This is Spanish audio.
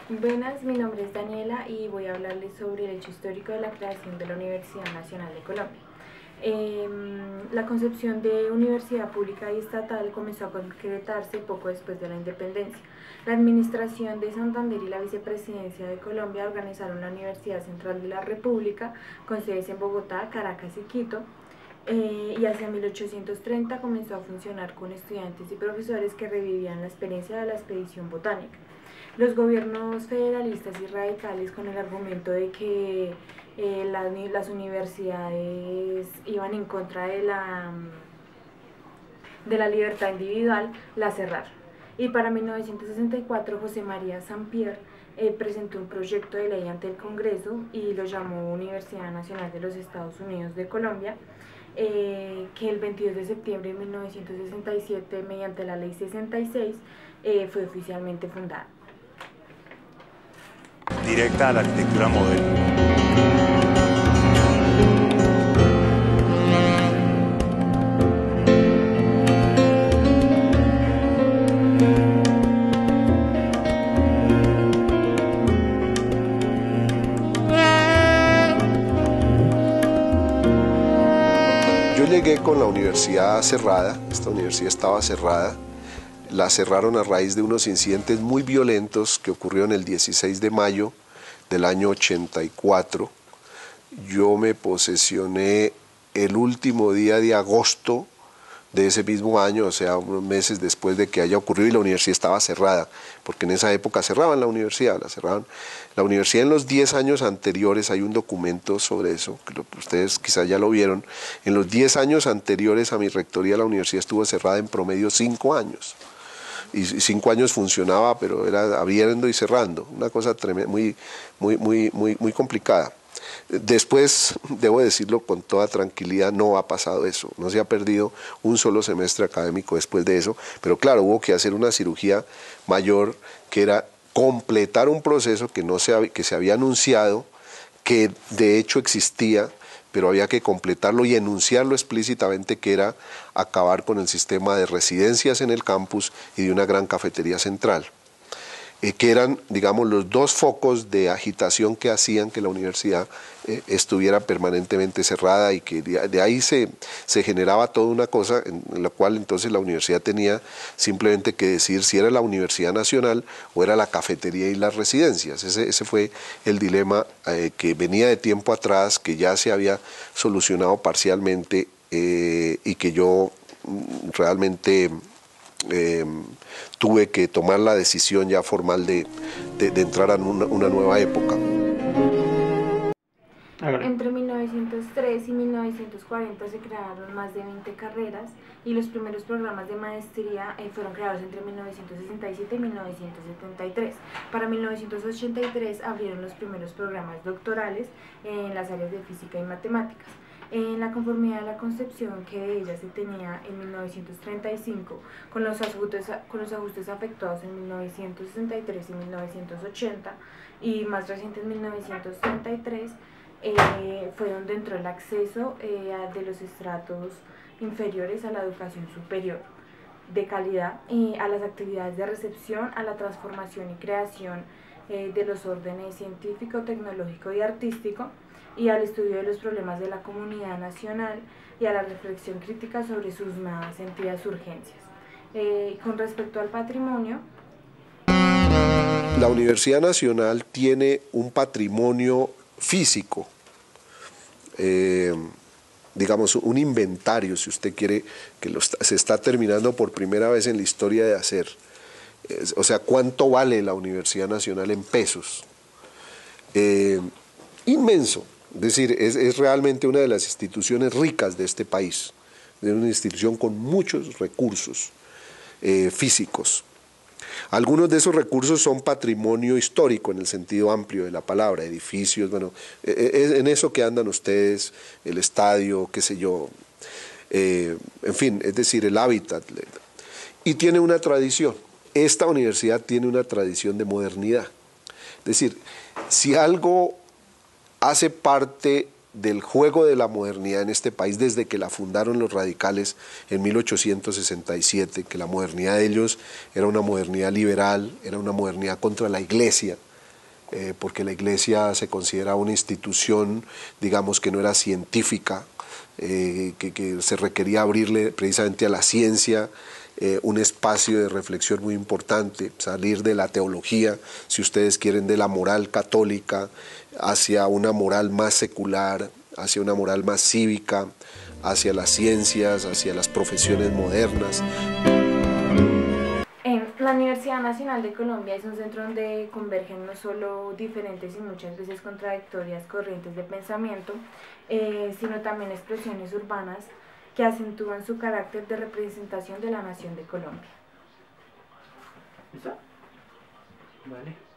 Buenas, mi nombre es Daniela y voy a hablarles sobre el hecho histórico de la creación de la Universidad Nacional de Colombia. La concepción de universidad pública y estatal comenzó a concretarse poco después de la independencia. La administración de Santander y la vicepresidencia de Colombia organizaron la Universidad Central de la República, con sedes en Bogotá, Caracas y Quito, y hacia 1830 comenzó a funcionar con estudiantes y profesores que revivían la experiencia de la expedición botánica. Los gobiernos federalistas y radicales, con el argumento de que las universidades iban en contra de la libertad individual, la cerraron. Y para 1964 José María Sampier presentó un proyecto de ley ante el Congreso y lo llamó Universidad Nacional de los Estados Unidos de Colombia, que el 22 de septiembre de 1967, mediante la ley 66, fue oficialmente fundada. Directa a la arquitectura moderna. Yo llegué con la universidad cerrada, esta universidad estaba cerrada, la cerraron a raíz de unos incidentes muy violentos que ocurrieron el 16 de mayo del año 84. Yo me posesioné el último día de agosto de ese mismo año, o sea, unos meses después de que haya ocurrido, y la universidad estaba cerrada, porque en esa época cerraban la universidad, la cerraban. La universidad en los 10 años anteriores, hay un documento sobre eso, que ustedes quizás ya lo vieron, en los 10 años anteriores a mi rectoría la universidad estuvo cerrada en promedio 5 años. Y 5 años funcionaba, pero era abriendo y cerrando, una cosa tremenda, muy complicada. Después, debo decirlo con toda tranquilidad, no ha pasado eso, no se ha perdido un solo semestre académico después de eso, pero claro, hubo que hacer una cirugía mayor, que era completar un proceso que se había anunciado, que de hecho existía, pero había que completarlo y enunciarlo explícitamente, que era acabar con el sistema de residencias en el campus y de una gran cafetería central, que eran, digamos, los dos focos de agitación que hacían que la universidad estuviera permanentemente cerrada, y que de ahí se generaba toda una cosa en la cual entonces la universidad tenía simplemente que decidir si era la Universidad Nacional o era la cafetería y las residencias. Ese fue el dilema que venía de tiempo atrás, que ya se había solucionado parcialmente, y que yo realmente tuve que tomar la decisión ya formal de entrar a una nueva época. Entre 1903 y 1940 se crearon más de 20 carreras, y los primeros programas de maestría fueron creados entre 1967 y 1973. Para 1983 abrieron los primeros programas doctorales en las áreas de física y matemáticas. En la conformidad de la concepción que de ella se tenía en 1935, con los ajustes efectuados en 1963 y 1980, y más reciente en 1933, fue donde entró el acceso de los estratos inferiores a la educación superior de calidad, a las actividades de recepción, a la transformación y creación de los órdenes científico, tecnológico y artístico, y al estudio de los problemas de la comunidad nacional, y a la reflexión crítica sobre sus más sentidas urgencias. Con respecto al patrimonio, la Universidad Nacional tiene un patrimonio físico, digamos un inventario, si usted quiere, que se está terminando por primera vez en la historia de hacer. O sea, ¿cuánto vale la Universidad Nacional en pesos? Inmenso. Es decir, es realmente una de las instituciones ricas de este país, es una institución con muchos recursos físicos. Algunos de esos recursos son patrimonio histórico en el sentido amplio de la palabra, edificios, bueno, en eso que andan ustedes, el estadio, qué sé yo, en fin, es decir, el hábitat. Y tiene una tradición, esta universidad tiene una tradición de modernidad. Es decir, si algo hace parte del juego de la modernidad en este país desde que la fundaron los radicales en 1867, que la modernidad de ellos era una modernidad liberal, era una modernidad contra la iglesia, porque la iglesia se consideraba una institución, digamos, que no era científica, que se requería abrirle precisamente a la ciencia un espacio de reflexión muy importante, salir de la teología, si ustedes quieren, de la moral católica, hacia una moral más secular, hacia una moral más cívica, hacia las ciencias, hacia las profesiones modernas. La Universidad Nacional de Colombia es un centro donde convergen no solo diferentes y muchas veces contradictorias corrientes de pensamiento, sino también expresiones urbanas que acentúan su carácter de representación de la nación de Colombia. ¿Listo? Vale.